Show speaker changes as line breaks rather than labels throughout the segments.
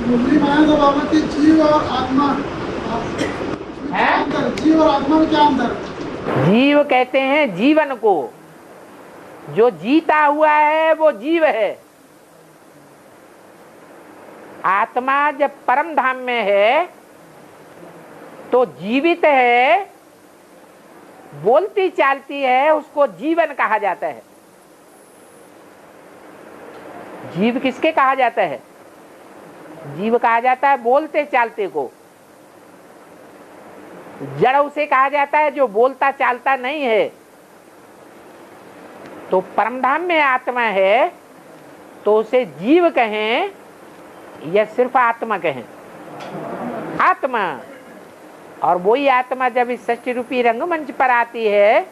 मुरली माया बाबा की जीव और आत्मा
है?
अंतर, जीव और आत्मा में क्या अंतर?
जीव कहते हैं जीवन को, जो जीता हुआ है वो जीव है। आत्मा जब परम धाम में है तो जीवित है, बोलती चालती है, उसको जीवन कहा जाता है। जीव किसके कहा जाता है? जीव कहा जाता है बोलते चालते को। जड़ उसे कहा जाता है जो बोलता चालता नहीं है। तो परमधाम में आत्मा है तो उसे जीव कहें या सिर्फ आत्मा कहें? आत्मा। और वही आत्मा जब इस सृष्टि रूपी रंगमंच पर आती है,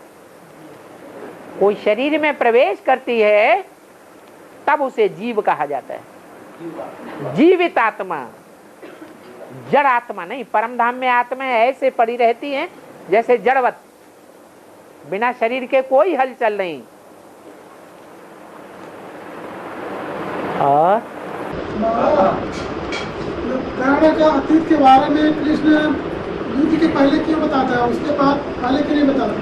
कोई शरीर में प्रवेश करती है, तब उसे जीव कहा जाता है। जीवित आत्मा, जड़ आत्मा नहीं। परमधाम में आत्मा ऐसे पड़ी रहती हैं जैसे जड़वत, बिना शरीर के कोई हलचल नहीं। और
कर्ण का अतीत के बारे में कृष्ण युद्ध के पहले क्यों बताता है, उसके बाद पहले क्यों नहीं बताता?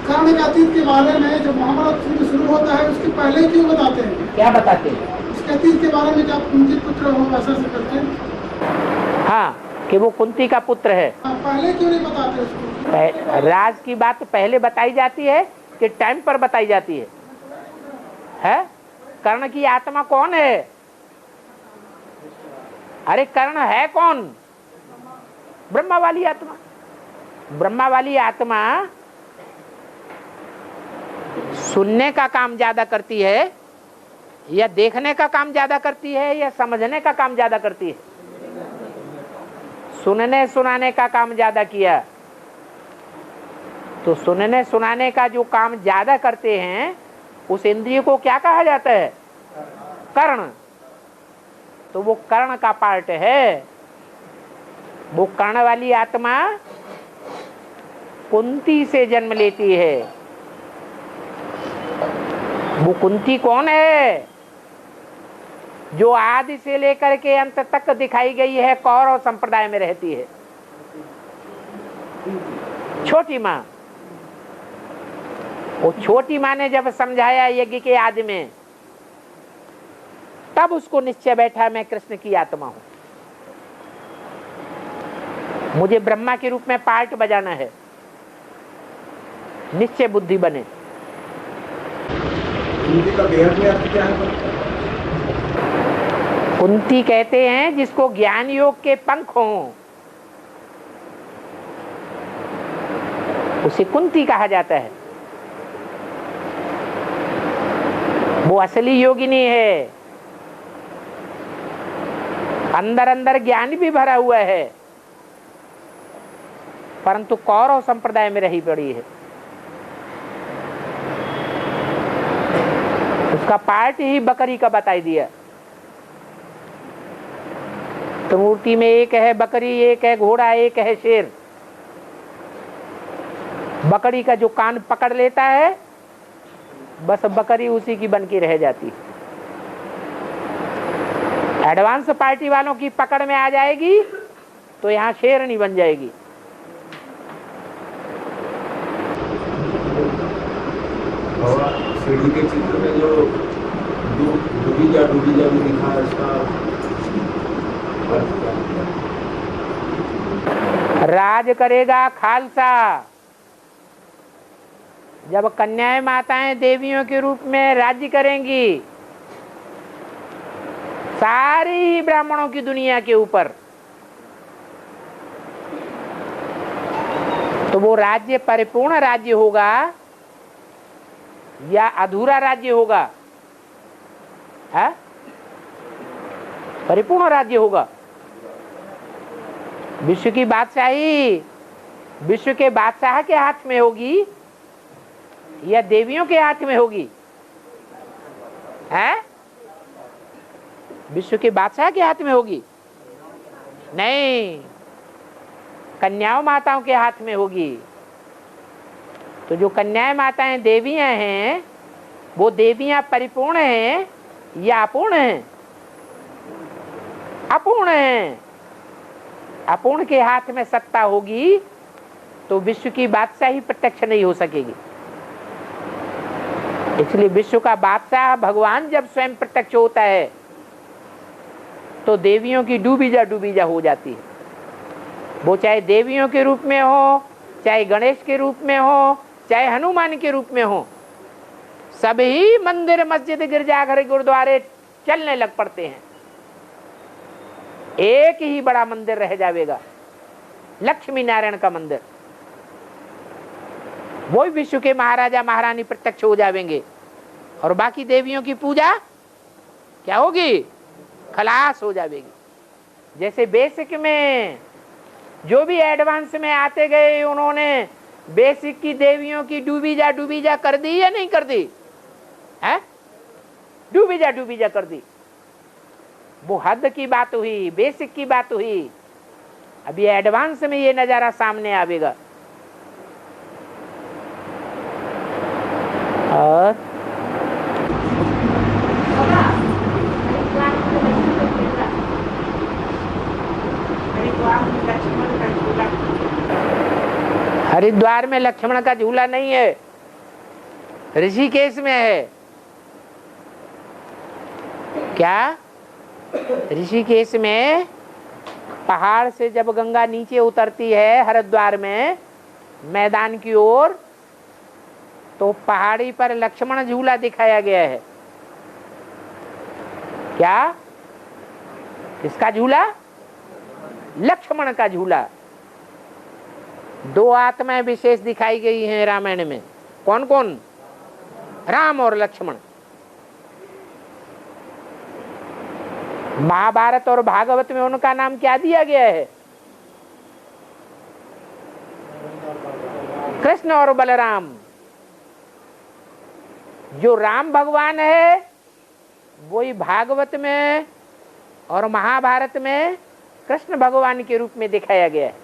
कर्ण के अतीत के बारे में जब महाभारत युद्ध शुरू होता है उसके पहले क्यों बताते हैं?
क्या बताते हैं?
उसके अतीत के बारे में, जब कुंती पुत्र हो वैसा से करते हैं।
हाँ, कि वो कुंती का पुत्र है।
पहले क्यों नहीं बताते उसको?
राज की बात पहले बताई जाती है कि टाइम पर बताई जाती है? कर्ण की आत्मा कौन है? अरे कर्ण है कौन? ब्रह्मा वाली आत्मा। ब्रह्मा वाली आत्मा सुनने का काम ज्यादा करती है या देखने का काम ज्यादा करती है या समझने का काम ज्यादा करती है? सुनने सुनाने का काम ज्यादा किया। तो सुनने सुनाने का जो काम ज्यादा करते हैं उस इंद्रिय को क्या कहा जाता है? कर्ण। तो वो कर्ण का पार्ट है। वो कर्ण वाली आत्मा कुंती से जन्म लेती है। वो कुंती कौन है? जो आदि से लेकर के अंत तक दिखाई गई है, कौरव संप्रदाय में रहती है। छोटी माँ। वो छोटी माँ ने जब समझाया यज्ञ के आदि में, तब उसको निश्चय बैठा मैं कृष्ण की आत्मा हूं, मुझे ब्रह्मा के रूप में पार्ट बजाना है। निश्चय बुद्धि बने।
कुंती का बेहद में अर्थ क्या है?
कुंती कहते हैं जिसको ज्ञान योग के पंख हों, उसे कुंती कहा जाता है। वो असली योगिनी है, अंदर अंदर ज्ञान भी भरा हुआ है, परंतु कौरव संप्रदाय में रही पड़ी है। उसका पार्ट ही बकरी का बताई दिया। तो मूर्ति में एक है बकरी, एक है घोड़ा, एक है शेर। बकरी का जो कान पकड़ लेता है, बस बकरी उसी की बन के रह जाती। एडवांस पार्टी वालों की पकड़ में आ जाएगी तो यहाँ शेरनी बन जाएगी।
सीढ़ी के चित्र में जो डूबी जा भी लिखा है, इसका अर्थ क्या है?
राज करेगा खालसा। जब कन्याएं माताएं देवियों के रूप में राज्य करेंगी सारी ब्राह्मणों की दुनिया के ऊपर, तो वो राज्य परिपूर्ण राज्य होगा या अधूरा राज्य होगा? है? परिपूर्ण राज्य होगा। विश्व की बादशाही विश्व के बादशाह के हाथ में होगी या देवियों के हाथ में होगी? है? विश्व के बादशाह के हाथ में होगी? नहीं, कन्याओं माताओं के हाथ में होगी। तो जो कन्याएं माताएं देवियां हैं, वो देवियां परिपूर्ण हैं या अपूर्ण हैं? अपूर्ण है। अपूर्ण के हाथ में सत्ता होगी तो विश्व की बादशाही प्रत्यक्ष नहीं हो सकेगी। इसलिए विश्व का बादशाह भगवान जब स्वयं प्रत्यक्ष होता है तो देवियों की डूबी जा हो जाती है। वो चाहे देवियों के रूप में हो, चाहे गणेश के रूप में हो, चाहे हनुमान के रूप में हो, सभी मंदिर मस्जिद गिरजाघर गुरुद्वारे चलने लग पड़ते हैं। एक ही बड़ा मंदिर रह जाएगा, लक्ष्मी नारायण का मंदिर। वो विश्व के महाराजा महारानी प्रत्यक्ष हो जाएंगे और बाकी देवियों की पूजा क्या होगी? खलास हो जाएगी। जैसे बेसिक में जो भी एडवांस में आते गए उन्होंने बेसिक की देवियों की डूबी जा कर दी या नहीं कर दी? है डूबी जा कर दी। वो हद की बात हुई, बेसिक की बात हुई। अभी एडवांस में ये नजारा सामने आवेगा। और हरिद्वार में लक्ष्मण का झूला नहीं है, ऋषिकेश में है। क्या? ऋषिकेश में पहाड़ से जब गंगा नीचे उतरती है हरिद्वार में मैदान की ओर, तो पहाड़ी पर लक्ष्मण झूला दिखाया गया है। क्या? किसका झूला? लक्ष्मण का झूला। दो आत्माएं विशेष दिखाई गई हैं रामायण में। कौन कौन? राम और लक्ष्मण। महाभारत और भागवत में उनका नाम क्या दिया गया है? कृष्ण और बलराम। जो राम भगवान है वही भागवत में और महाभारत में कृष्ण भगवान के रूप में दिखाया गया है।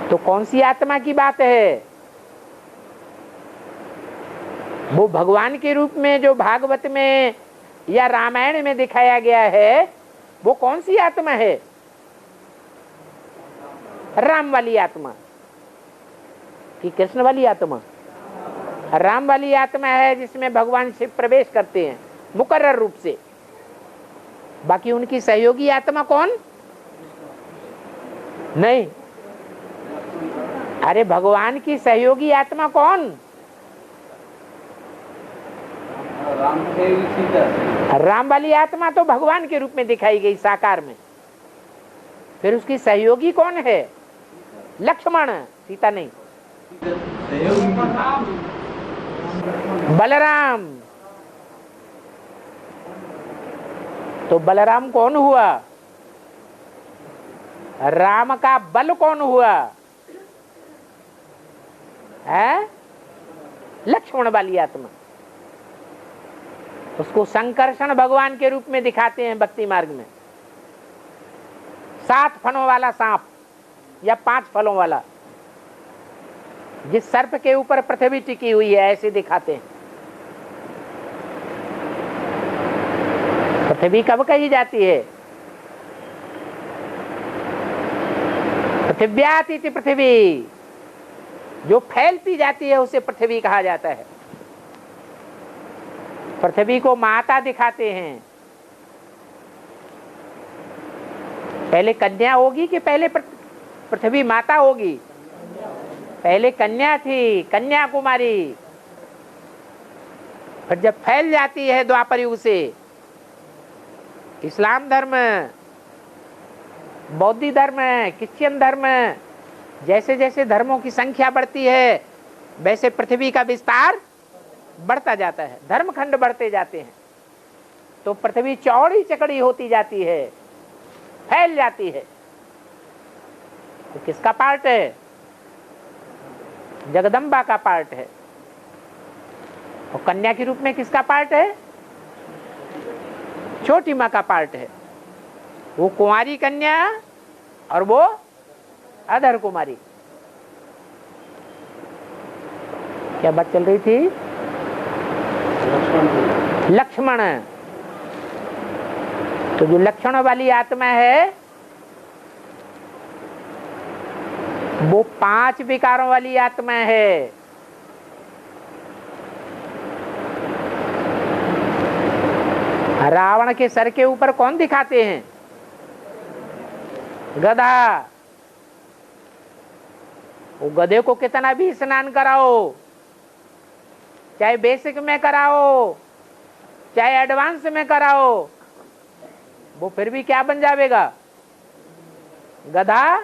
तो कौन सी आत्मा की बात है? वो भगवान के रूप में जो भागवत में या रामायण में दिखाया गया है वो कौन सी आत्मा है? राम वाली आत्मा कि कृष्ण वाली आत्मा? राम वाली आत्मा है जिसमें भगवान शिव प्रवेश करते हैं मुकर्रर रूप से। बाकी उनकी सहयोगी आत्मा कौन? नहीं, अरे भगवान की सहयोगी आत्मा कौन? राम वाली आत्मा तो भगवान के रूप में दिखाई गई साकार में। फिर उसकी सहयोगी कौन है? लक्ष्मण, सीता नहीं। बलराम। तो बलराम कौन हुआ? राम का बल कौन हुआ? है लक्ष्मण वाली आत्मा। उसको संकर्षण भगवान के रूप में दिखाते हैं भक्ति मार्ग में। 7 फलों वाला सांप या 5 फलों वाला, जिस सर्प के ऊपर पृथ्वी टिकी हुई है, ऐसे दिखाते हैं। पृथ्वी कब कही जाती है? पृथिव्यातीति पृथ्वी। जो फैलती जाती है उसे पृथ्वी कहा जाता है। पृथ्वी को माता दिखाते हैं। पहले कन्या होगी कि पहले पृथ्वी माता होगी? पहले कन्या थी, कन्या कुमारी। फिर जब फैल जाती है द्वापर युग से, इस्लाम धर्म, बौद्ध धर्म, क्रिश्चियन धर्म, जैसे जैसे धर्मों की संख्या बढ़ती है वैसे पृथ्वी का विस्तार बढ़ता जाता है, धर्मखंड बढ़ते जाते हैं। तो पृथ्वी चौड़ी चकड़ी होती जाती है, फैल जाती है। तो किसका पार्ट है? जगदम्बा का पार्ट है। और कन्या के रूप में किसका पार्ट है? छोटी माँ का पार्ट है। वो कुंवारी कन्या और वो अधर कुमारी। क्या बात चल रही थी? लक्ष्मण। तो जो लक्षण वाली आत्मा है वो 5 विकारों वाली आत्मा है। रावण के सर के ऊपर कौन दिखाते हैं? गधा। वो गधे को कितना भी स्नान कराओ, चाहे बेसिक में कराओ चाहे एडवांस में कराओ, वो फिर भी क्या बन जाएगा? गधा।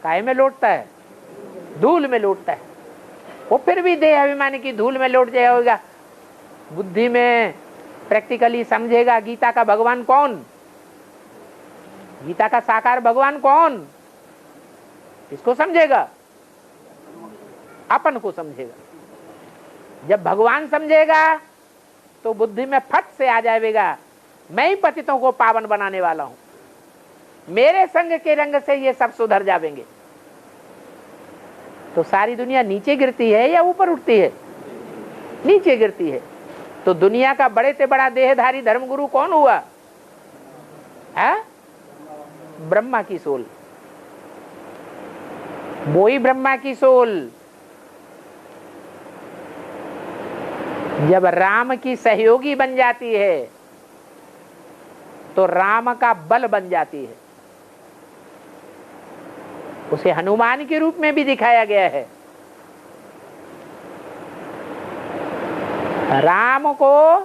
काहे में लौटता है? धूल में लौटता है। वो फिर भी देह अभिमानी की धूल में लौट जाएगा। बुद्धि में प्रैक्टिकली समझेगा गीता का भगवान कौन, गीता का साकार भगवान कौन, इसको समझेगा, अपन को समझेगा। जब भगवान समझेगा तो बुद्धि में फट से आ जाएगा, मैं ही पतितों को पावन बनाने वाला हूं, मेरे संग के रंग से ये सब सुधर जाएंगे। तो सारी दुनिया नीचे गिरती है या ऊपर उठती है? नीचे गिरती है। तो दुनिया का बड़े से बड़ा देहधारी धर्मगुरु कौन हुआ है? ब्रह्मा की सोल। वो ही ब्रह्मा की सोल जब राम की सहयोगी बन जाती है तो राम का बल बन जाती है। उसे हनुमान के रूप में भी दिखाया गया है। राम को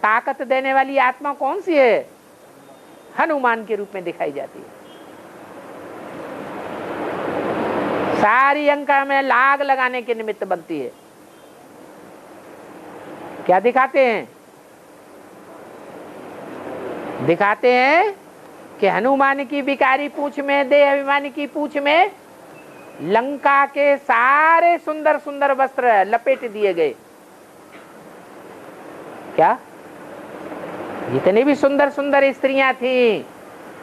ताकत देने वाली आत्मा कौन सी है? हनुमान के रूप में दिखाई जाती है। सारी अंका में लाग लगाने के निमित्त बनती है। क्या दिखाते हैं? दिखाते हैं कि हनुमान की विकारी पूंछ में, देह अभिमानी की पूंछ में लंका के सारे सुंदर सुंदर वस्त्र लपेट दिए गए। क्या? जितनी भी सुंदर सुंदर स्त्रियां थी,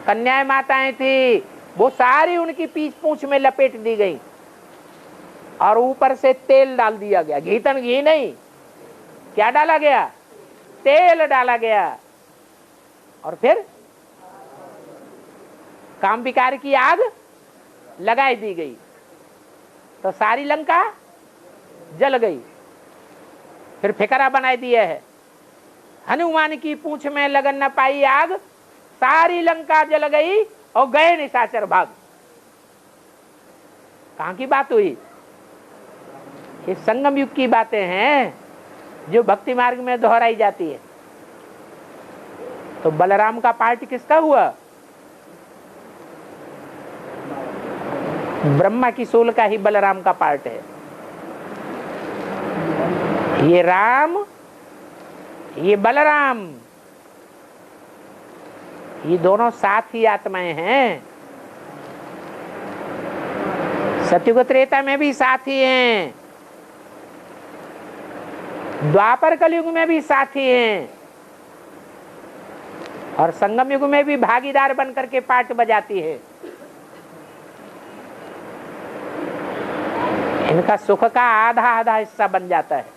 कन्याएं माताएं थी, वो सारी उनकी पीछ पूंछ में लपेट दी गई और ऊपर से तेल डाल दिया गया। घीतन घी नहीं, क्या डाला गया? तेल डाला गया। और फिर काम विकार की आग लगाई दी गई तो सारी लंका जल गई। फिर फिकरा बनाई दिया है, हनुमान की पूंछ में लगन न पाई आग, सारी लंका जल गई और गए निशाचर भाग। कहां की बात हुई? ये संगम युग की बातें हैं जो भक्ति मार्ग में दोहराई जाती है। तो बलराम का पार्ट किसका हुआ? ब्रह्मा की सोल का ही बलराम का पार्ट है। ये राम, ये बलराम, ये दोनों साथ ही आत्माएं हैं। सतयुग त्रेता में भी साथी हैं, द्वापर कलयुग में भी साथी हैं और संगम युग में भी भागीदार बनकर के पार्ट बजाती है। इनका सुख का आधा आधा हिस्सा बन जाता है।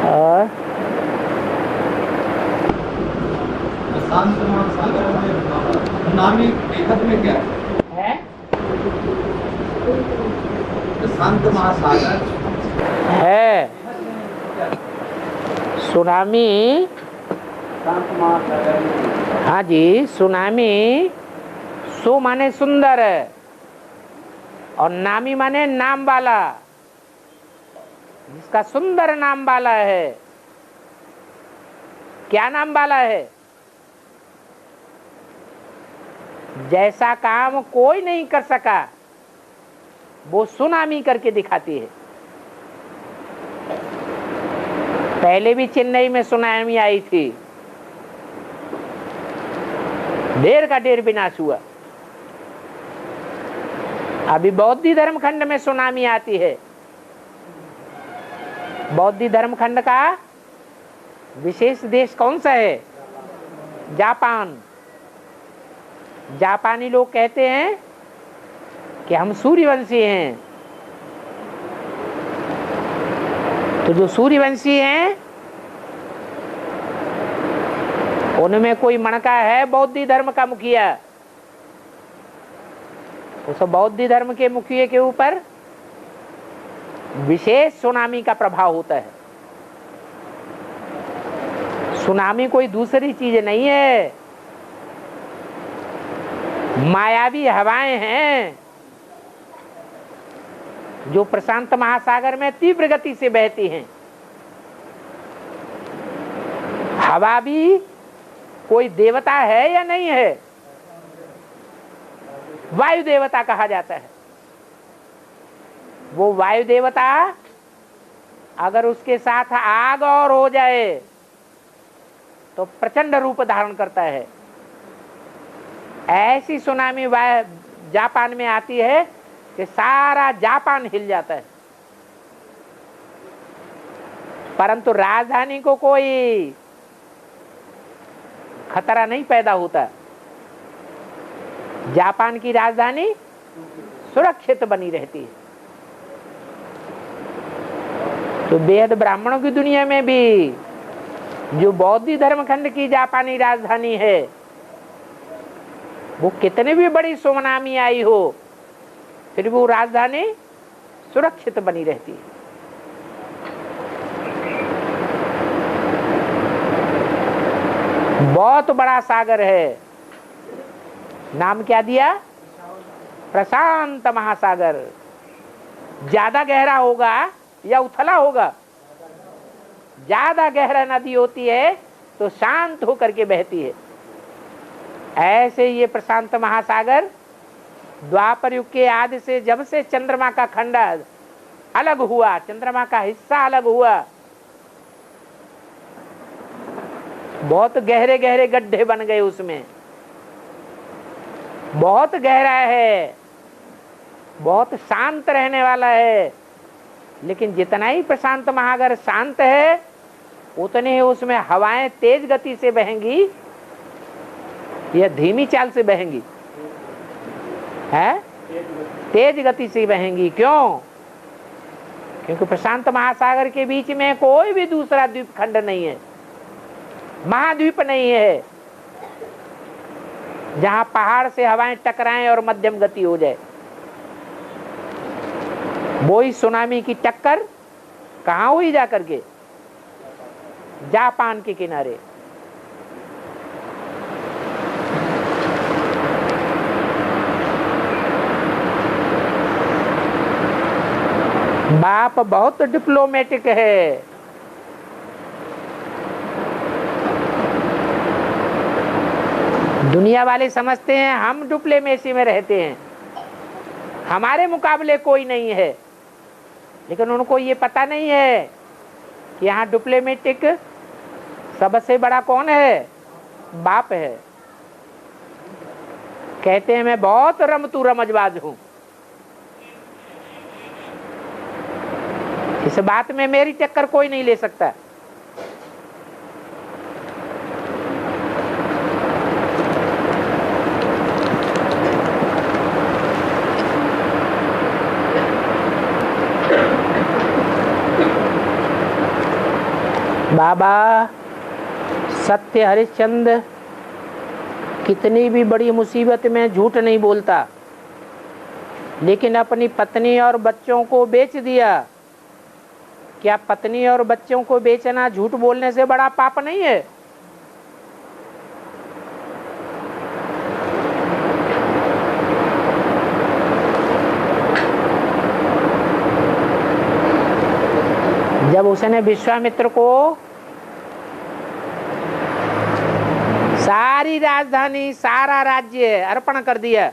और
शांत महासागर में नामी एकत में क्या
है?
शांत महासागर
है सुनामी।
शांत महासागर।
हाँ जी, सुनामी। सो माने सुंदर और नामी माने नाम वाला, जिसका सुंदर नाम वाला है। क्या नाम वाला है? जैसा काम कोई नहीं कर सका वो सुनामी करके दिखाती है। पहले भी चेन्नई में सुनामी आई थी, ढेर का ढेर विनाश हुआ। अभी बौद्धी धर्मखंड में सुनामी आती है। बौद्धी धर्मखंड का विशेष देश कौन सा है? जापान। जापानी लोग कहते हैं कि हम सूर्यवंशी हैं। तो तो जो सूर्यवंशी हैं उनमें कोई मणका है बौद्ध धर्म का मुखिया, उस बौद्ध धर्म के मुखिया के ऊपर विशेष सुनामी का प्रभाव होता है। सुनामी कोई दूसरी चीज नहीं है, मायावी हवाएं हैं जो प्रशांत महासागर में तीव्र गति से बहती हैं। हवा भी कोई देवता है या नहीं है? वायु देवता कहा जाता है। वो वायु देवता अगर उसके साथ आग और हो जाए तो प्रचंड रूप धारण करता है। ऐसी सुनामी जापान में आती है कि सारा जापान हिल जाता है, परंतु राजधानी को कोई खतरा नहीं पैदा होता। जापान की राजधानी सुरक्षित बनी रहती है। तो बेहद ब्राह्मणों की दुनिया में भी जो बौद्ध धर्मखंड की जापानी राजधानी है, वो कितने भी बड़ी सुनामी आई हो फिर वो राजधानी सुरक्षित बनी रहती है। बहुत बड़ा सागर है, नाम क्या दिया? प्रशांत महासागर। ज्यादा गहरा होगा या उथला होगा? ज्यादा गहरा नदी होती है तो शांत होकर के बहती है। ऐसे ये प्रशांत महासागर द्वापर युग के आदि से जब से चंद्रमा का खंड अलग हुआ, चंद्रमा का हिस्सा अलग हुआ, बहुत गहरे गहरे गड्ढे बन गए, उसमें बहुत गहरा है, बहुत शांत रहने वाला है। लेकिन जितना ही प्रशांत महासागर शांत है उतने ही उसमें हवाएं तेज गति से बहेंगी या धीमी चाल से बहेंगी? है तेज गति से बहेंगी। क्यों? क्योंकि प्रशांत महासागर के बीच में कोई भी दूसरा द्वीप खंड नहीं है, महाद्वीप नहीं है जहां पहाड़ से हवाएं टकराएं और मध्यम गति हो जाए। वही सुनामी की टक्कर कहां हुई? जाकर के जापान के किनारे। बाप बहुत डिप्लोमेटिक है। दुनिया वाले समझते हैं हम डिप्लोमेसी में रहते हैं, हमारे मुकाबले कोई नहीं है, लेकिन उनको ये पता नहीं है कि यहाँ डिप्लोमेटिक सबसे बड़ा कौन है? बाप है। कहते हैं मैं बहुत रमतू रमजबाज हूं, इस बात में मेरी टक्कर कोई नहीं ले सकता। बाबा सत्य हरिश्चंद्र कितनी भी बड़ी मुसीबत में झूठ नहीं बोलता, लेकिन अपनी पत्नी और बच्चों को बेच दिया। क्या पत्नी और बच्चों को बेचना झूठ बोलने से बड़ा पाप नहीं है? जब उसने विश्वामित्र को सारी राजधानी सारा राज्य अर्पण कर दिया,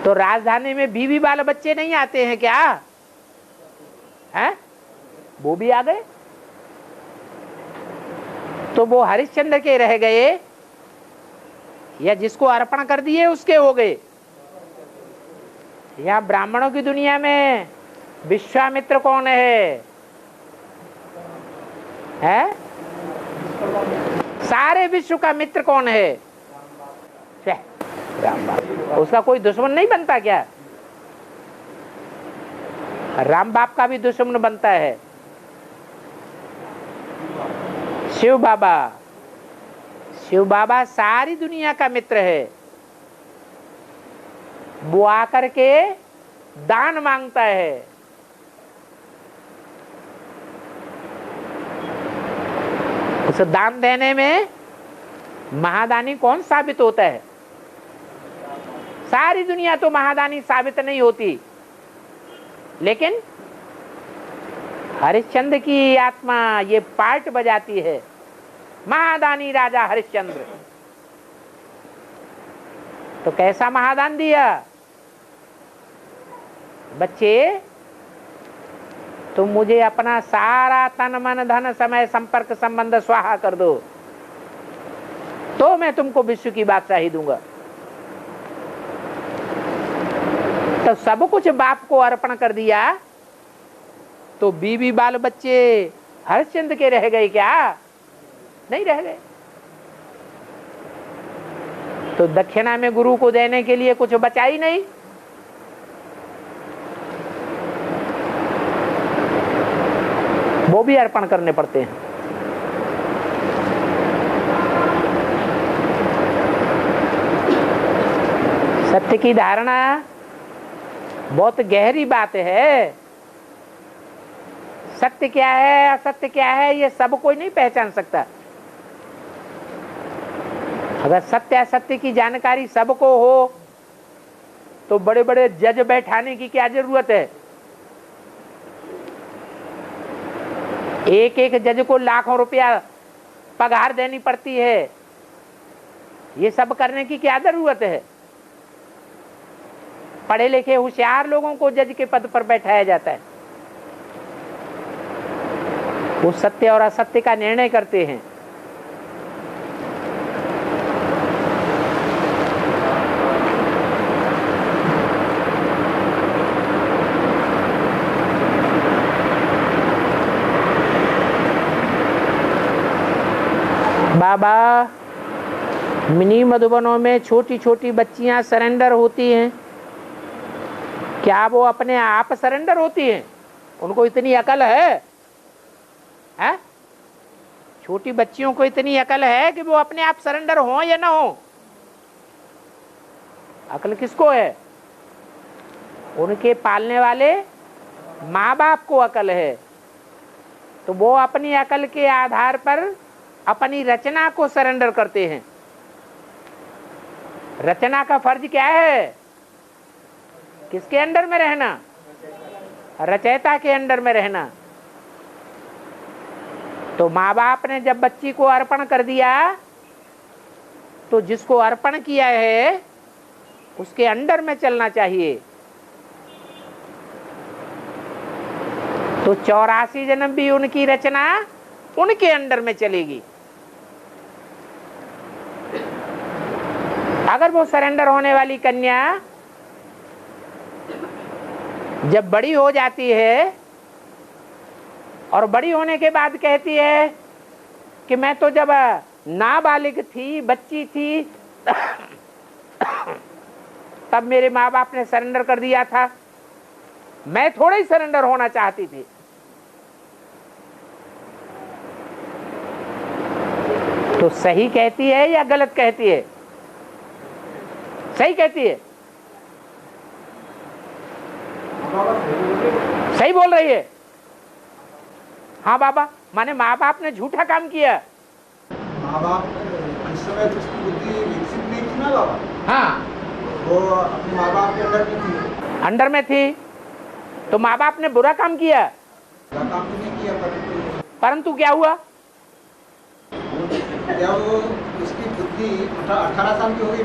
तो राजधानी में बीवी बाल बच्चे नहीं आते हैं क्या? हैं? वो भी आ गए। तो वो हरिश्चंद्र के रह गए या जिसको अर्पण कर दिए उसके हो गए? यहाँ ब्राह्मणों की दुनिया में विश्वामित्र कौन है? सारे विश्व का मित्र कौन है? उसका कोई दुश्मन नहीं बनता क्या? राम बाप का भी दुश्मन बनता है। शिव बाबा सारी दुनिया का मित्र है। वो आकर के दान मांगता है। उस दान देने में महादानी कौन साबित होता है? सारी दुनिया तो महादानी साबित नहीं होती, लेकिन हरिश्चंद्र की आत्मा ये पार्ट बजाती है। महादानी राजा हरिश्चंद्र। तो कैसा महादान दिया? बच्चे, तुम मुझे अपना सारा तन मन धन समय संपर्क संबंध स्वाहा कर दो, तो मैं तुमको विश्व की बादशाही दूंगा। तो सब कुछ बाप को अर्पण कर दिया, तो बीवी बाल बच्चे हरिश्चंद्र के रह गए क्या? नहीं रह गए। तो दक्षिणा में गुरु को देने के लिए कुछ बचा ही नहीं। वो भी अर्पण करने पड़ते हैं। सत्य की धारणा बहुत गहरी बात है। सत्य क्या है, असत्य क्या है, ये सब कोई नहीं पहचान सकता। अगर सत्य असत्य की जानकारी सबको हो, तो बड़े बड़े जज बैठाने की क्या जरूरत है? एक एक जज को लाखों रुपया पगार देनी पड़ती है। ये सब करने की क्या जरूरत है? पढ़े लिखे होशियार लोगों को जज के पद पर बैठाया जाता है। वो सत्य और असत्य का निर्णय करते हैं। बाबा, मिनी मधुबनों में छोटी छोटी बच्चियां सरेंडर होती हैं। क्या वो अपने आप सरेंडर होती हैं? उनको इतनी अकल है? छोटी बच्चियों को इतनी अकल है कि वो अपने आप सरेंडर हो या ना हो? अकल किसको है? उनके पालने वाले माँ बाप को अकल है। तो वो अपनी अकल के आधार पर अपनी रचना को सरेंडर करते हैं। रचना का फर्ज क्या है? किसके अंडर में रहना? रचयिता के अंडर में रहना। तो माँ बाप ने जब बच्ची को अर्पण कर दिया, तो जिसको अर्पण किया है उसके अंडर में चलना चाहिए। तो 84 जन्म भी उनकी रचना उनके अंडर में चलेगी। अगर वो सरेंडर होने वाली कन्या जब बड़ी हो जाती है और बड़ी होने के बाद कहती है कि मैं तो जब नाबालिग थी, बच्ची थी, तब मेरे माँ बाप ने सरेंडर कर दिया था, मैं थोड़ा ही सरेंडर होना चाहती थी। तो सही कहती है या गलत कहती है? सही कहती है। सही बोल रही है। हाँ बाबा, माने माँ बाप ने झूठा काम किया।
माँ बाप उस समय तो उसकी बुद्धि विकसित नहीं थी ना बाबा।
हाँ,
वो अपने माँ बाप के अंडर में थी।
अंडर में थी, तो माँ बाप ने बुरा काम किया।
बुरा काम तो नहीं किया,
परंतु क्या हुआ?
क्या वो उसकी बुद्धि 18 साल की हो गई,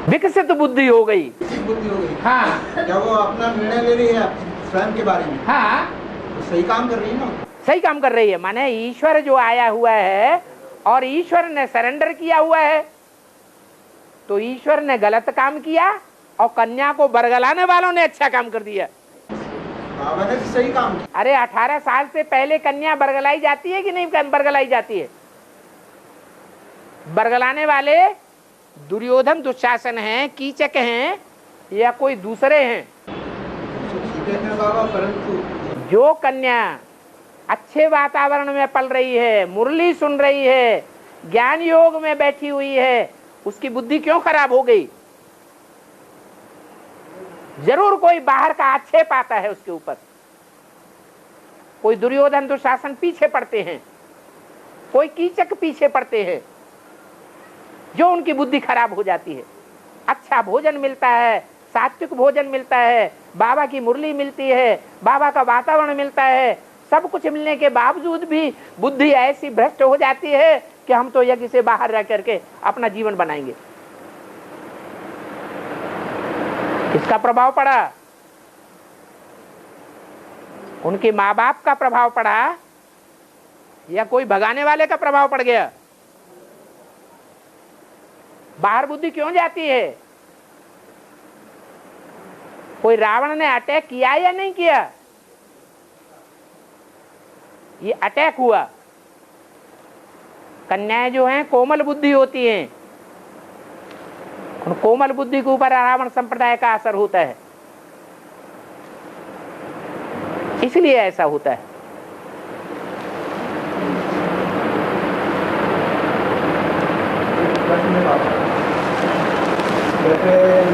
विकसित बुद्धि हो गई।
विकसित बुद्धि हो गई।
हाँ,
क्या वो अपना निर्णय ले रही है स्वयं के बारे में?
हाँ,
तो सही काम कर रही है ना।
सही काम कर रही है। माने ईश्वर जो आया हुआ है और ईश्वर ने सरेंडर किया हुआ है, तो ईश्वर ने गलत काम किया और कन्या को बरगलाने वालों ने अच्छा काम कर दिया।
बाबा ने सही काम किया।
अरे 18 साल से पहले कन्या बरगलाई जाती है कि नहीं बरगलाई जाती है? बरगलाने वाले दुर्योधन दुशासन हैं, कीचक हैं या कोई दूसरे हैं?
ठीक है बाबा, परंतु
जो कन्या अच्छे वातावरण में पल रही है, मुरली सुन रही है, ज्ञान योग में बैठी हुई है, उसकी बुद्धि क्यों खराब हो गई? जरूर कोई बाहर का आक्षेप आता है उसके ऊपर, कोई दुर्योधन दुशासन पीछे पड़ते हैं, कोई कीचक पीछे पड़ते हैं, जो उनकी बुद्धि खराब हो जाती है। अच्छा भोजन मिलता है, सात्विक भोजन मिलता है, बाबा की मुरली मिलती है, बाबा का वातावरण मिलता है, सब कुछ मिलने के बावजूद भी बुद्धि ऐसी भ्रष्ट हो जाती है कि हम तो यज्ञ से बाहर रह करके अपना जीवन बनाएंगे। किसका प्रभाव पड़ा? उनके माँ बाप का प्रभाव पड़ा या कोई भगाने वाले का प्रभाव पड़ गया? बाहर बुद्धि क्यों जाती है? कोई रावण ने अटैक किया या नहीं किया? ये अटैक हुआ। कन्याएं जो हैं कोमल बुद्धि होती हैं, उन कोमल बुद्धि के ऊपर रावण संप्रदाय का असर होता है, इसलिए ऐसा होता है।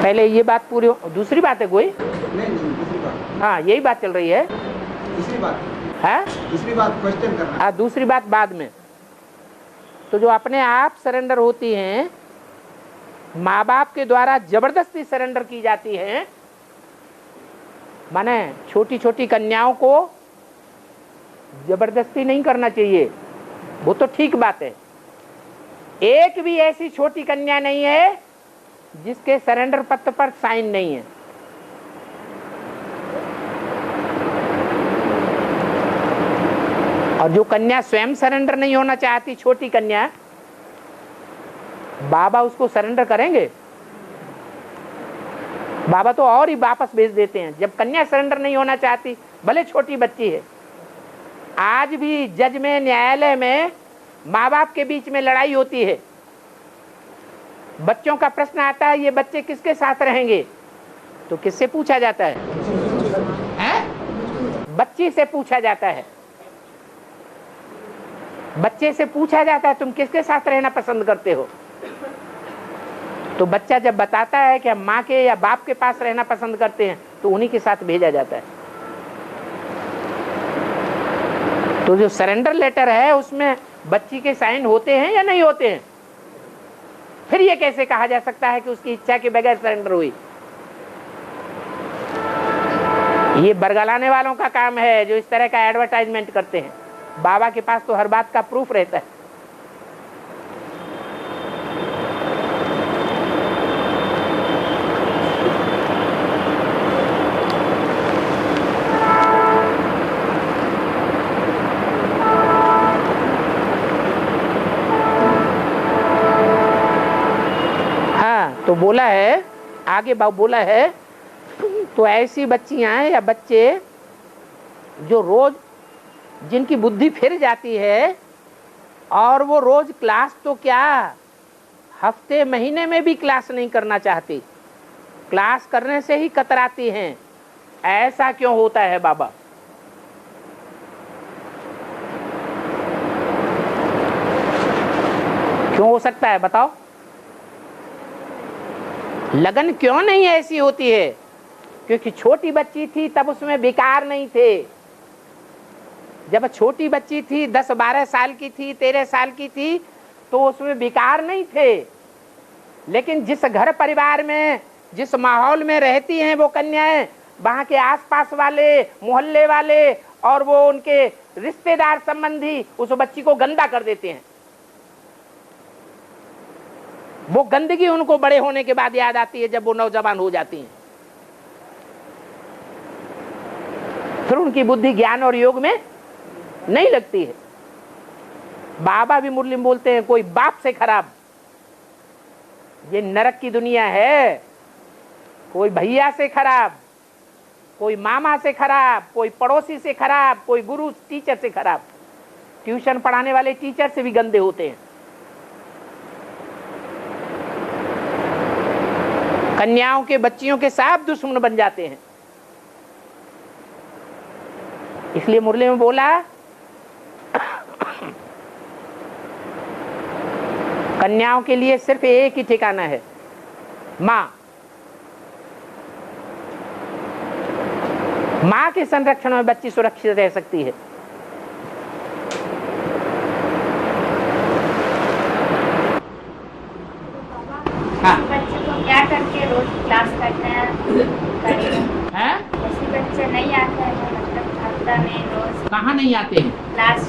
पहले ये बात पूरी, दूसरी बात है कोई?
नहीं दूसरी बात।
हाँ यही बात चल रही है।
दूसरी बात
है,
दूसरी बात क्वेश्चन करना।
हाँ दूसरी बात बाद में। तो जो अपने आप सरेंडर होती हैं, माँ बाप के द्वारा जबरदस्ती सरेंडर की जाती हैं, माने छोटी छोटी कन्याओं को जबरदस्ती नहीं करना चाहिए, वो तो ठीक बात है। एक भी ऐसी छोटी कन्या नहीं है जिसके सरेंडर पत्र पर साइन नहीं है। और जो कन्या स्वयं सरेंडर नहीं होना चाहती, छोटी कन्या, बाबा उसको सरेंडर करेंगे? बाबा तो और ही वापस भेज देते हैं। जब कन्या सरेंडर नहीं होना चाहती, भले छोटी बच्ची है, आज भी जज में, न्यायालय में माँ बाप के बीच में लड़ाई होती है। बच्चों का प्रश्न आता है, ये बच्चे किसके साथ रहेंगे? तो किससे पूछा जाता है? बच्ची से पूछा जाता है। बच्चे से पूछा जाता है तुम किसके साथ रहना पसंद करते हो? तो बच्चा जब बताता है कि हम माँ के या बाप के पास रहना पसंद करते हैं, तो उन्हीं के साथ भेजा जाता है। तो जो सरेंडर लेटर है उसमें बच्ची के साइन होते हैं या नहीं होते हैं? फिर ये कैसे कहा जा सकता है कि उसकी इच्छा के बगैर सरेंडर हुई? ये बरगलाने वालों का काम है जो इस तरह का एडवर्टाइजमेंट करते हैं। बाबा के पास तो हर बात का प्रूफ रहता है। हाँ तो बोला है, आगे बोला है, तो ऐसी बच्चियां या बच्चे जो रोज, जिनकी बुद्धि फिर जाती है और वो रोज क्लास तो क्या, हफ्ते महीने में भी क्लास नहीं करना चाहती, क्लास करने से ही कतराती हैं, ऐसा क्यों होता है बाबा? क्यों हो सकता है बताओ? लगन क्यों नहीं ऐसी होती है? क्योंकि छोटी बच्ची थी तब उसमें विकार नहीं थे। जब छोटी बच्ची थी, 10-12 साल की थी, 13 साल की थी, तो उसमें विकार नहीं थे। लेकिन जिस घर परिवार में, जिस माहौल में रहती हैं वो कन्याएं, वहां के आसपास वाले, मोहल्ले वाले और वो उनके रिश्तेदार संबंधी उस बच्ची को गंदा कर देते हैं। वो गंदगी उनको बड़े होने के बाद याद आती है, जब वो नौजवान हो जाती हैं। फिर उनकी बुद्धि ज्ञान और योग में नहीं लगती है। बाबा भी मुरली में बोलते हैं, कोई बाप से खराब, ये नरक की दुनिया है। कोई भैया से खराब, कोई मामा से खराब, कोई पड़ोसी से खराब, कोई गुरु टीचर से खराब। ट्यूशन पढ़ाने वाले टीचर से भी गंदे होते हैं। कन्याओं के, बच्चियों के साथ दुश्मन बन जाते हैं। इसलिए मुरली में बोला कन्याओं के लिए सिर्फ एक ही ठिकाना है, मां। मां के संरक्षण में बच्ची सुरक्षित रह सकती है। हाँ।
बच्चे को क्या करके रोज क्लास करना है? ऐसे बच्चे नहीं आते हैं, मतलब हफ्ता में रोज
कहाँ नहीं आते हैं
क्लास,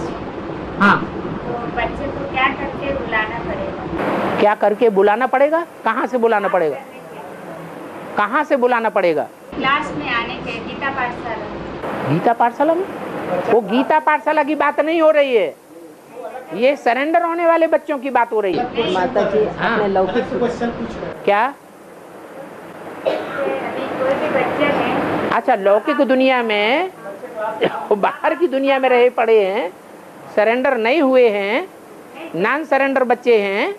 हाँ,
तो बच्चे को क्या करके बुलाना पड़ेगा?
क्या करके बुलाना पड़ेगा? कहाँ से बुलाना पड़ेगा? कहाँ से बुलाना पड़ेगा?
क्लास में आने के गीता पाठशाला।
गीता पाठशाला में? वो गीता पाठशाला की बात नहीं हो रही है, ये सरेंडर होने वाले बच्चों की बात हो रही है।
माता जी
हाँ।
अपने लौकिक
क्वेश्चन पूछ रहे हैं।
क्या?
अभी कोई भी बच्चे हैं,
अच्छा, लौकिक दुनिया में बाहर की दुनिया में रहे पड़े हैं, सरेंडर नहीं हुए हैं, नॉन सरेंडर बच्चे हैं,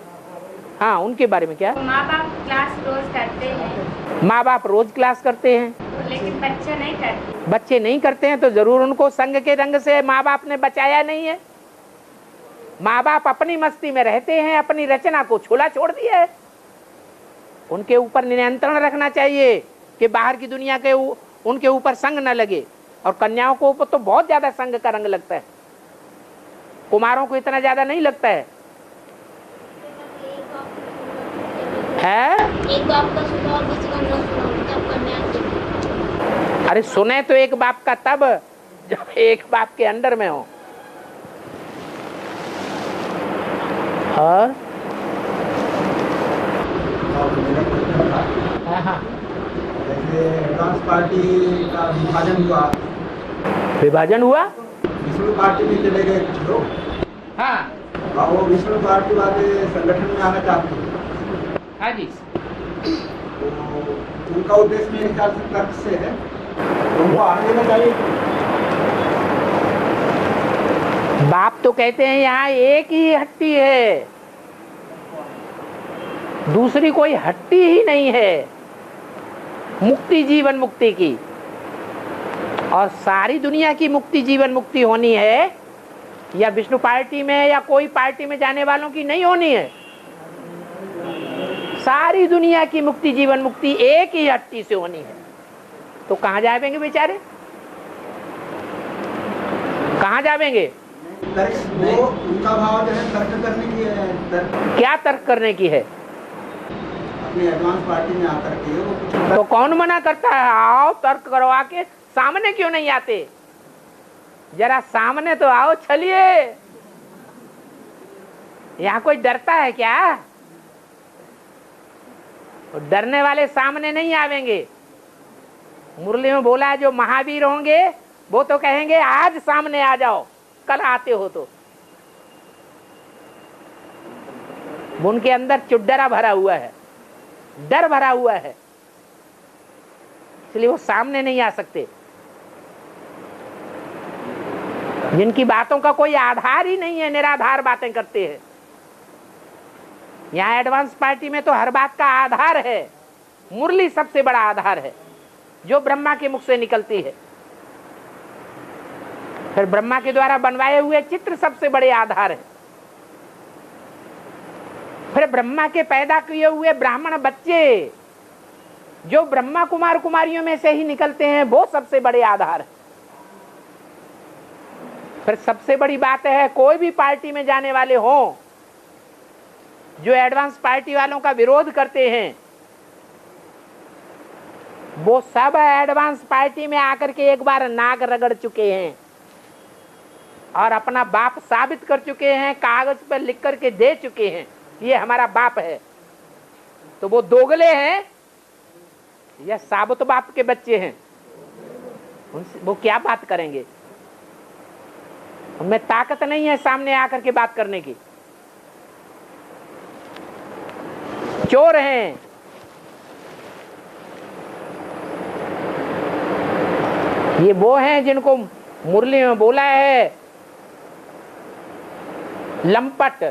हाँ, उनके बारे में क्या?
तो माँ बाप क्लास रोज करते हैं,
माँ बाप रोज क्लास करते हैं,
लेकिन बच्चे नहीं करते।
बच्चे नहीं करते हैं तो जरूर उनको संग के रंग से माँ बाप ने बचाया नहीं है। माँ बाप अपनी मस्ती में रहते हैं, अपनी रचना को छोला छोड़ दिया है। उनके ऊपर नियंत्रण रखना चाहिए कि बाहर की दुनिया के उनके ऊपर संग न लगे। और कन्याओं को ऊपर तो बहुत ज्यादा संग का रंग लगता है, कुमारों को इतना ज्यादा नहीं लगता है।
एक बाप का सुना और दूसरे का न सुना, तब कन्या की।
अरे सुने तो एक बाप का तब जब एक बाप के अंडर में हो। और
मेरा क्वेश्चन था,
हाँ,
जैसे एडवांस पार्टी का विभाजन हुआ,
विभाजन हुआ,
विष्णु पार्टी में चले गए कुछ लोग,
हाँ
और वो विष्णु पार्टी वाले संगठन में आना चाहते हैं,
हाँ जी,
तो उनका उद्देश्य मेरे ख्याल से तर्क से है, तो उनको आने देना चाहिए।
बाप तो कहते हैं यहाँ एक ही हट्टी है, दूसरी कोई हट्टी ही नहीं है, मुक्ति जीवन मुक्ति की। और सारी दुनिया की मुक्ति जीवन मुक्ति होनी है, या विष्णु पार्टी में या कोई पार्टी में जाने वालों की नहीं होनी है। सारी दुनिया की मुक्ति जीवन मुक्ति एक ही हट्टी से होनी है। तो कहाँ जाएंगे बेचारे, कहाँ जाएंगे?
तर्क वो उनका भाव जो है तर्क करने की है, तर्क
क्या तर्क करने की है?
अपनी एडवांस पार्टी में आकर के वो कुछ
तो कौन मना करता है? आओ तर्क करवा के, सामने क्यों नहीं आते? जरा सामने तो आओ, चलिए। यहाँ कोई डरता है क्या? डरने वाले सामने नहीं आवेंगे। मुरली में बोला जो महावीर होंगे वो तो कहेंगे आज सामने आ जाओ, कल आते हो तो। उनके अंदर चुड्डरा भरा हुआ है, डर भरा हुआ है, इसलिए वो सामने नहीं आ सकते। जिनकी बातों का कोई आधार ही नहीं है, निराधार बातें करते हैं। यहाँ एडवांस पार्टी में तो हर बात का आधार है। मुरली सबसे बड़ा आधार है जो ब्रह्मा के मुख से निकलती है। फिर ब्रह्मा के द्वारा बनवाए हुए चित्र सबसे बड़े आधार है। फिर ब्रह्मा के पैदा किए हुए ब्राह्मण बच्चे जो ब्रह्मा कुमार कुमारियों में से ही निकलते हैं, वो सबसे बड़े आधार है। फिर सबसे बड़ी बात है, कोई भी पार्टी में जाने वाले हों जो एडवांस पार्टी वालों का विरोध करते हैं, वो सब एडवांस पार्टी में आकर के एक बार नाक रगड़ चुके हैं और अपना बाप साबित कर चुके हैं, कागज पर लिख करके दे चुके हैं, ये हमारा बाप है। तो वो दोगले हैं या साबुत बाप के बच्चे हैं? उनसे वो क्या बात करेंगे? उनमें ताकत नहीं है सामने आकर के बात करने की। चोर हैं। ये वो हैं जिनको मुरली में बोला है लंपट,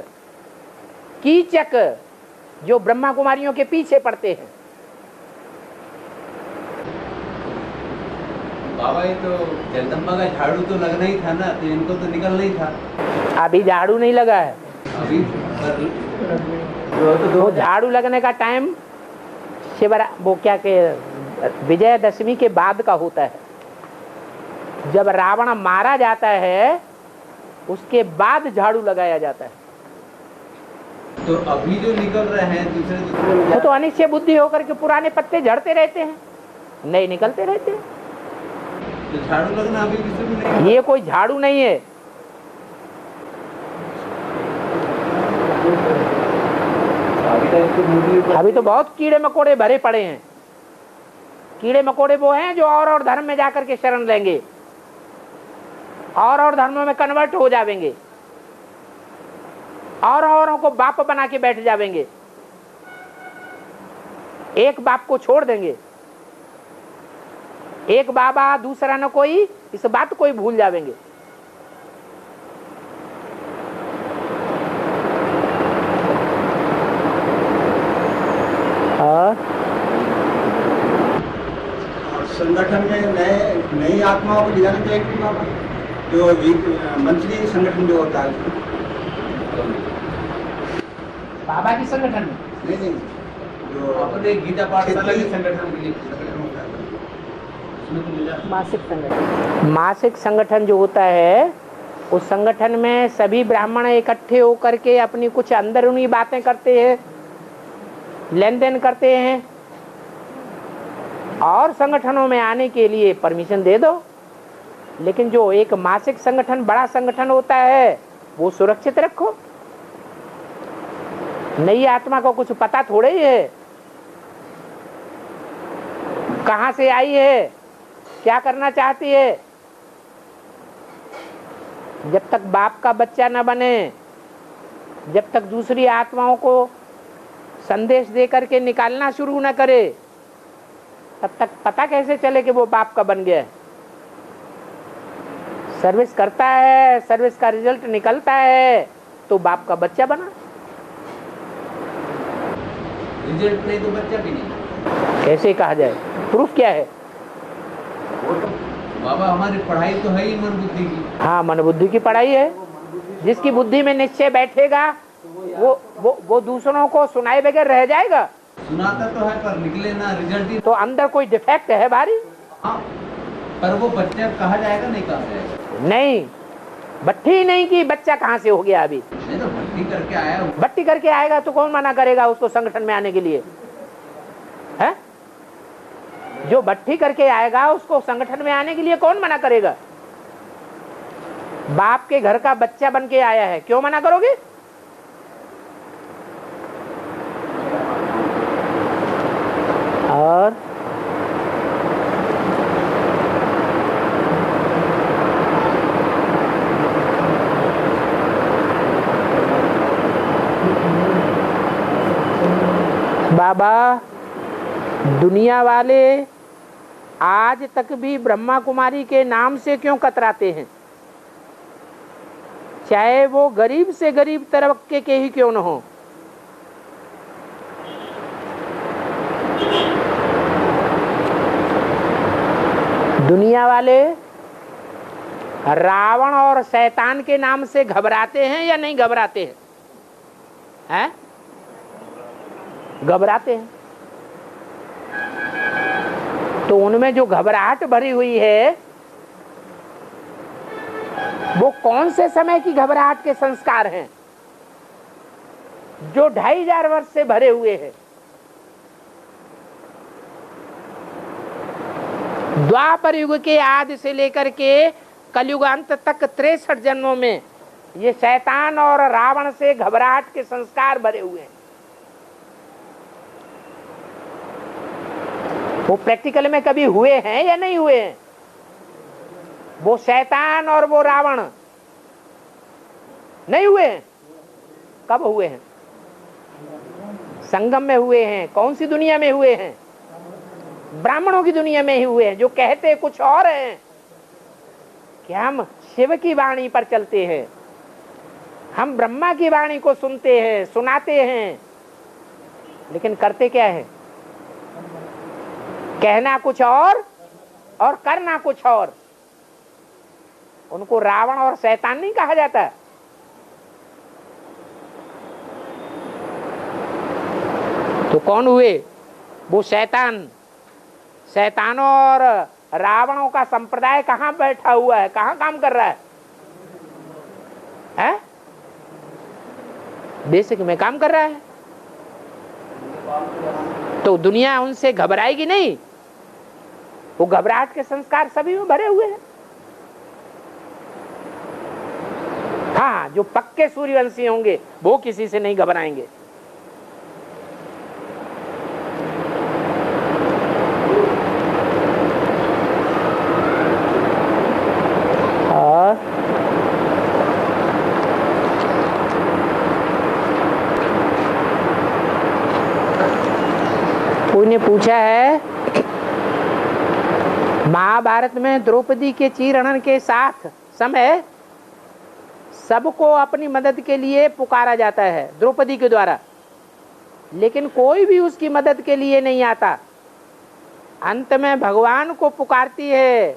कीचक, जो ब्रह्मा कुमारियों के पीछे पड़ते हैं।
बाबा ये तो जगदम्बा का झाड़ू तो लगना ही था ना, तो इनको तो निकलना ही था।
अभी झाड़ू नहीं लगा है,
अभी
वो झाड़ू लगने का टाइम शिवरा वो क्या के विजयदशमी के बाद का होता है। जब रावण मारा जाता है उसके बाद झाड़ू लगाया जाता है।
तो अभी जो निकल रहे हैं दूसरे
वो तो अनिश्चय बुद्धि होकर के पुराने पत्ते झड़ते रहते हैं, नए निकलते रहते हैं।
तो झाड़ू लगना अभी भी शुरू नहीं।
ये कोई झाड़ू नहीं है। अभी तो बहुत कीड़े मकोड़े भरे पड़े हैं। कीड़े मकोड़े वो हैं जो और धर्म में जाकर के शरण लेंगे, और धर्मों में कन्वर्ट हो जाएंगे, और औरों को बाप बना के बैठ जाएंगे, एक बाप को छोड़ देंगे। एक बाबा दूसरा न कोई, इस बात को ही भूल जाएंगे।
संगठन में नई आत्माओं को ले जाना चाहिए कि बाबा, जो मंथली संगठन जो होता है
बाबा की संगठन में
नहीं, जो
अपने गीता पाठशाला के संगठन के लिए
मासिक संगठन, मासिक संगठन जो होता है उस संगठन में सभी ब्राह्मण इकट्ठे होकर के अपनी कुछ अंदरूनी बातें करते हैं, लेन देन करते हैं, और संगठनों में आने के लिए परमिशन दे दो। लेकिन जो एक मासिक संगठन बड़ा संगठन होता है वो सुरक्षित रखो। नई आत्मा को कुछ पता थोड़े ही है, कहां से आई है, क्या करना चाहती है। जब तक बाप का बच्चा न बने, जब तक दूसरी आत्माओं को संदेश दे करके निकालना शुरू न करे, तब तक पता कैसे चले कि वो बाप का बन गया है। सर्विस करता है, सर्विस का रिजल्ट निकलता है तो बाप का बच्चा बना।
रिजल्ट नहीं तो बच्चा भी नहीं।
कैसे कहा जाए, प्रूफ क्या है?
बाबा हमारी पढ़ाई तो है ही मन बुद्धि की।
हाँ, मन बुद्धि की पढ़ाई है। जिसकी बुद्धि में निश्चय बैठेगा वो दूसरों को सुनाए बगैर रह जाएगा।
सुनाता तो है पर निकले ना रिजल्ट ही।
तो अंदर कोई डिफेक्ट है भारी?
हाँ, पर वो बच्चा कहा जाएगा नहीं, कहा जाएगा
नहीं, भट्टी नहीं की बच्चा कहाँ से हो गया अभी।
नहीं तो भट्टी करके आया।
भट्टी करके आएगा तो कौन मना करेगा उसको संगठन में आने के लिए? है जो भट्टी करके आएगा उसको संगठन में आने के लिए कौन मना करेगा? बाप के घर का बच्चा बन के आया है, क्यों मना करोगे? और बाबा, दुनिया वाले आज तक भी ब्रह्मा कुमारी के नाम से क्यों कतराते हैं? चाहे वो गरीब से गरीब तबके के ही क्यों न हो। दुनिया वाले रावण और शैतान के नाम से घबराते हैं या नहीं घबराते हैं? हैं? घबराते हैं। तो उनमें जो घबराहट भरी हुई है वो कौन से समय की घबराहट के संस्कार हैं जो 2500 वर्ष से भरे हुए हैं? द्वापर युग के आदि से लेकर के कलयुगांत तक 63 जन्मों में ये शैतान और रावण से घबराहट के संस्कार भरे हुए हैं। वो प्रैक्टिकल में कभी हुए हैं या नहीं हुए हैं? वो शैतान और वो रावण नहीं हुए हैं? कब हुए हैं? संगम में हुए हैं। कौन सी दुनिया में हुए हैं? ब्राह्मणों की दुनिया में ही हुए हैं, जो कहते कुछ और हैं कि हम शिव की वाणी पर चलते हैं, हम ब्रह्मा की वाणी को सुनते हैं, सुनाते हैं, लेकिन करते क्या है? कहना कुछ और और करना कुछ और। उनको रावण और शैतान नहीं कहा जाता। तो कौन हुए वो शैतान? शैतानों और रावणों का संप्रदाय कहां बैठा हुआ है, कहां काम कर रहा है? बेसिक में काम कर रहा है। तो दुनिया उनसे घबराएगी नहीं? वो घबराहट के संस्कार सभी में भरे हुए हैं। हाँ, जो पक्के सूर्यवंशी होंगे वो किसी से नहीं घबराएंगे। कोई ने पूछा है, महाभारत में द्रौपदी के चीरहरण के साथ समय सबको अपनी मदद के लिए पुकारा जाता है द्रौपदी के द्वारा, लेकिन कोई भी उसकी मदद के लिए नहीं आता। अंत में भगवान को पुकारती है।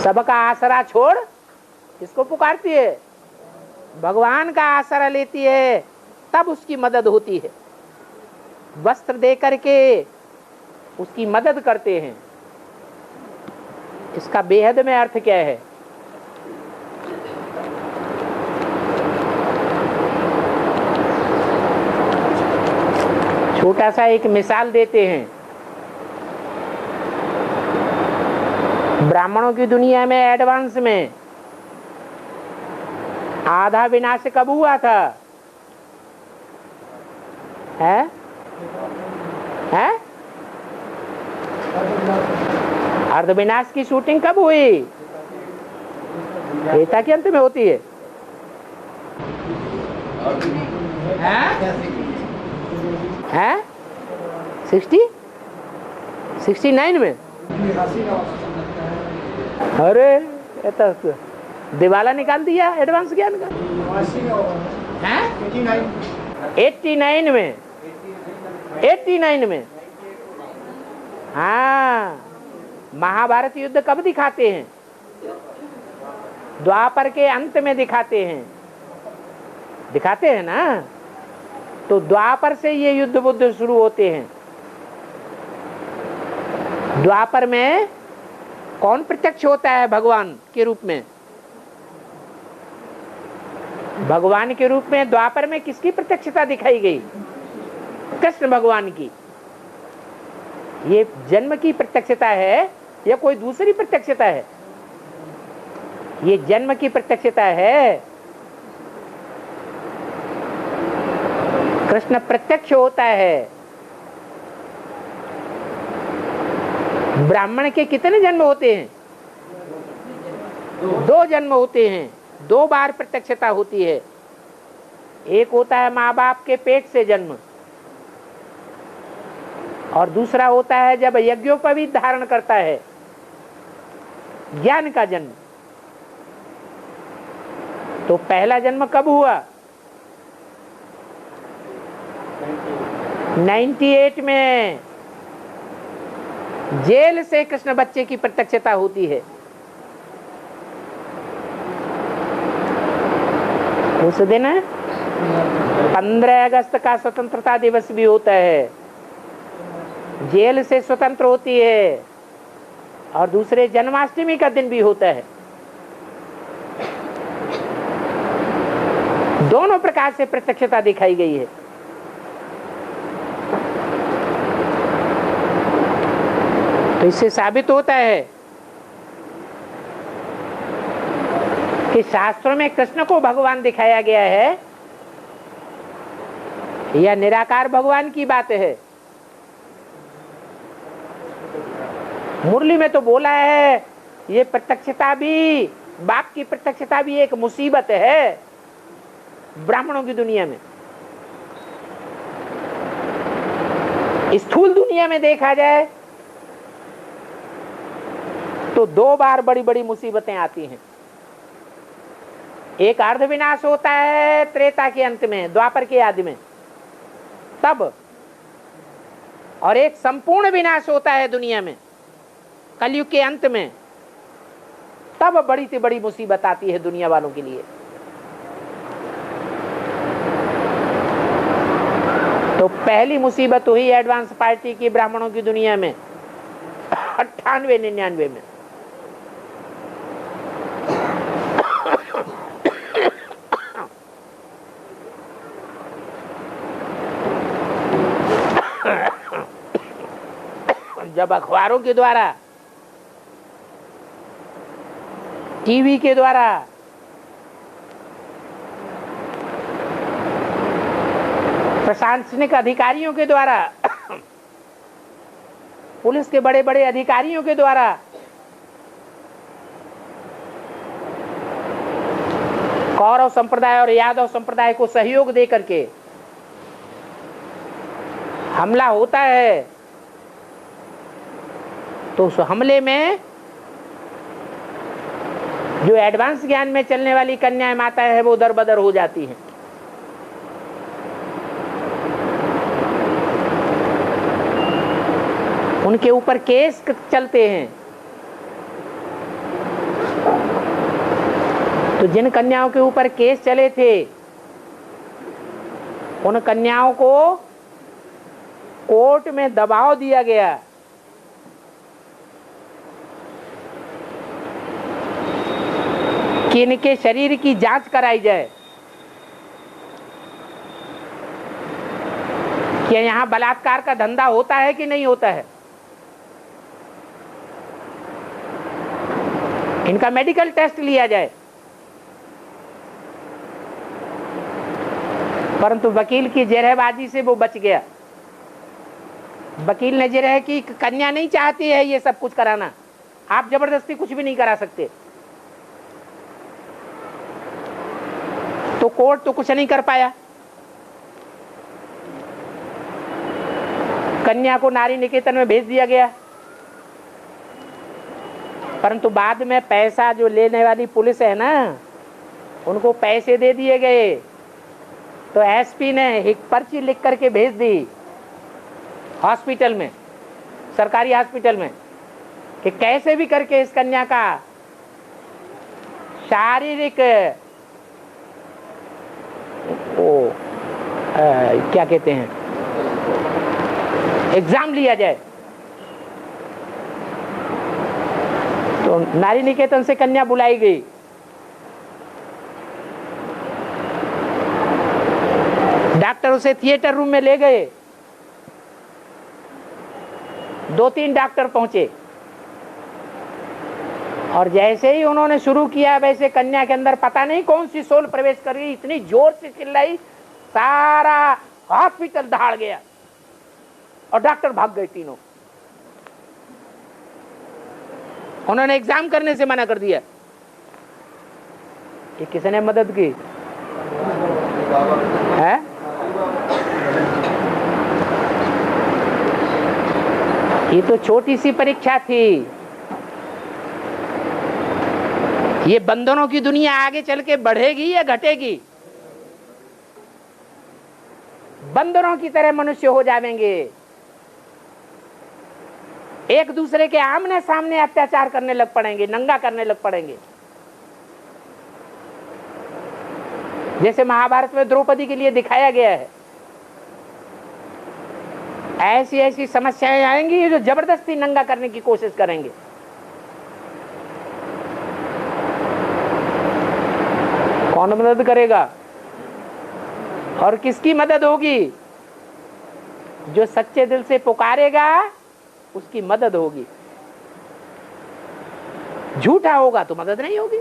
सबका आसरा छोड़ किसको पुकारती है? भगवान का आसरा लेती है, तब उसकी मदद होती है। वस्त्र दे करके उसकी मदद करते हैं। इसका बेहद में अर्थ क्या है? छोटा सा एक मिसाल देते हैं। ब्राह्मणों की दुनिया में एडवांस में आधा विनाश कब हुआ था? है? अर्धविनाश की शूटिंग कब हुई? त्रेता के अंत में होती है। हैं? 69 में? अरे दिवाला निकाल दिया एडवांस ज्ञान का। 89 में। हाँ, महाभारत युद्ध कब दिखाते हैं? द्वापर के अंत में दिखाते हैं ना। तो द्वापर से ये युद्ध बुद्ध शुरू होते हैं। द्वापर में कौन प्रत्यक्ष होता है भगवान के रूप में? भगवान के रूप में द्वापर में किसकी प्रत्यक्षता दिखाई गई? कृष्ण भगवान की। ये जन्म की प्रत्यक्षता है या कोई दूसरी प्रत्यक्षता है? ये जन्म की प्रत्यक्षता है। कृष्ण प्रत्यक्ष होता है। ब्राह्मण के कितने जन्म होते हैं? 2 जन्म होते हैं। 2 बार प्रत्यक्षता होती है। एक होता है माँ बाप के पेट से जन्म, और दूसरा होता है जब यज्ञोपवीत धारण करता है, ज्ञान का जन्म। तो पहला जन्म कब हुआ? 98 में। जेल से कृष्ण बच्चे की प्रत्यक्षता होती है। उस दिन 15 अगस्त का स्वतंत्रता दिवस भी होता है। जेल से स्वतंत्र होती है। और दूसरे जन्माष्टमी का दिन भी होता है। दोनों प्रकार से प्रत्यक्षता दिखाई गई है। तो इससे साबित होता है कि शास्त्रों में कृष्ण को भगवान दिखाया गया है या निराकार भगवान की बात है। मुरली में तो बोला है ये प्रत्यक्षता भी, बाप की प्रत्यक्षता भी एक मुसीबत है ब्राह्मणों की दुनिया में। स्थूल दुनिया में देखा जाए तो 2 बार बड़ी बड़ी मुसीबतें आती हैं। एक अर्ध विनाश होता है त्रेता के अंत में, द्वापर के आदि में, तब। और एक संपूर्ण विनाश होता है दुनिया में कलयुग के अंत में, तब बड़ी से बड़ी मुसीबत आती है दुनिया वालों के लिए। तो पहली मुसीबत हुई एडवांस पार्टी की ब्राह्मणों की दुनिया में 98-99 में। जब अखबारों के द्वारा, टीवी के द्वारा, प्रशासनिक अधिकारियों के द्वारा, पुलिस के बड़े बड़े अधिकारियों के द्वारा कौरव संप्रदाय और यादव संप्रदाय को सहयोग दे करके हमला होता है, तो उस हमले में जो एडवांस ज्ञान में चलने वाली कन्याएं माताएं हैं वो दरबदर हो जाती हैं। उनके ऊपर केस चलते हैं। तो जिन कन्याओं के ऊपर केस चले थे उन कन्याओं को कोर्ट में दबाव दिया गया कि इनके शरीर की जांच कराई जाए कि यहां बलात्कार का धंधा होता है कि नहीं होता है। इनका मेडिकल टेस्ट लिया जाए। परंतु वकील की जरहबाजी से वो बच गया। वकील ने जरह की कन्या नहीं चाहती है ये सब कुछ कराना, आप जबरदस्ती कुछ भी नहीं करा सकते। तो कोर्ट तो कुछ नहीं कर पाया। कन्या को नारी निकेतन में भेज दिया गया। परंतु बाद में पैसा जो लेने वाली पुलिस है ना, उनको पैसे दे दिए गए। तो एसपी ने एक पर्ची लिख करके भेज दी हॉस्पिटल में, सरकारी हॉस्पिटल में, कि कैसे भी करके इस कन्या का शारीरिक क्या कहते हैं एग्जाम लिया जाए। तो नारी निकेतन से कन्या बुलाई गई। डॉक्टर उसे थिएटर रूम में ले गए। 2-3 डॉक्टर पहुंचे और जैसे ही उन्होंने शुरू किया वैसे कन्या के अंदर पता नहीं कौन सी सोल प्रवेश कर गई। इतनी जोर से चिल्लाई, सारा हॉस्पिटल दहाड़ गया और डॉक्टर भाग गए तीनों। उन्होंने एग्जाम करने से मना कर दिया। कि किसने मदद की है? ये तो छोटी सी परीक्षा थी। ये बंधनों की दुनिया आगे चल के बढ़ेगी या घटेगी? बंदरों की तरह मनुष्य हो जाएंगे। एक दूसरे के आमने सामने अत्याचार करने लग पड़ेंगे, नंगा करने लग पड़ेंगे। जैसे महाभारत में द्रौपदी के लिए दिखाया गया है। ऐसी ऐसी समस्याएं आएंगी जो जबरदस्ती नंगा करने की कोशिश करेंगे। कौन मदद करेगा और किसकी मदद होगी? जो सच्चे दिल से पुकारेगा उसकी मदद होगी। झूठा होगा तो मदद नहीं होगी।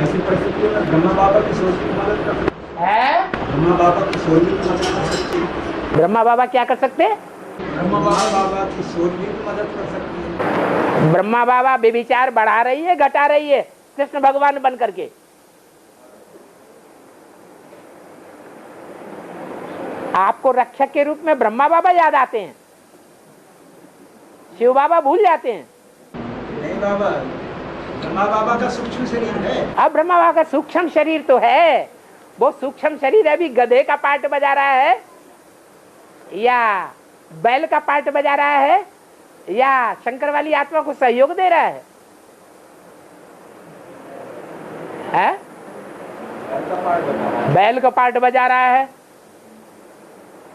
ऐसी परिस्थिति में ब्रह्मा बाबा की सोच की मदद कर सकते हैं। ब्रह्मा बाबा की सोच की मदद कर सकते हैं।
ब्रह्मा बाबा क्या कर सकते हैं?
ब्रह्मा बाबा की सोच की मदद कर सकती है।
ब्रह्मा बाबा बेविचार बढ़ा रही है, घटा रही है कृष्ण भगवान बन करके। आपको रक्षक के रूप में ब्रह्मा बाबा याद आते हैं, शिव बाबा भूल जाते हैं।
नहीं बाबा, ब्रह्मा बाबा का सूक्ष्म शरीर है।
अब ब्रह्मा बाबा का सूक्ष्म शरीर तो है, वो सूक्ष्म शरीर अभी गधे का पार्ट बजा रहा है या बैल का पार्ट बजा रहा है या शंकर वाली आत्मा को सहयोग दे रहा है? बैल का पार्ट बजा रहा है।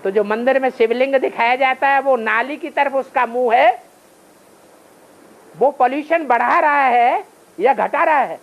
तो जो मंदिर में शिवलिंग दिखाया जाता है वो नाली की तरफ उसका मुंह है, वो पॉल्यूशन बढ़ा रहा है या घटा रहा है?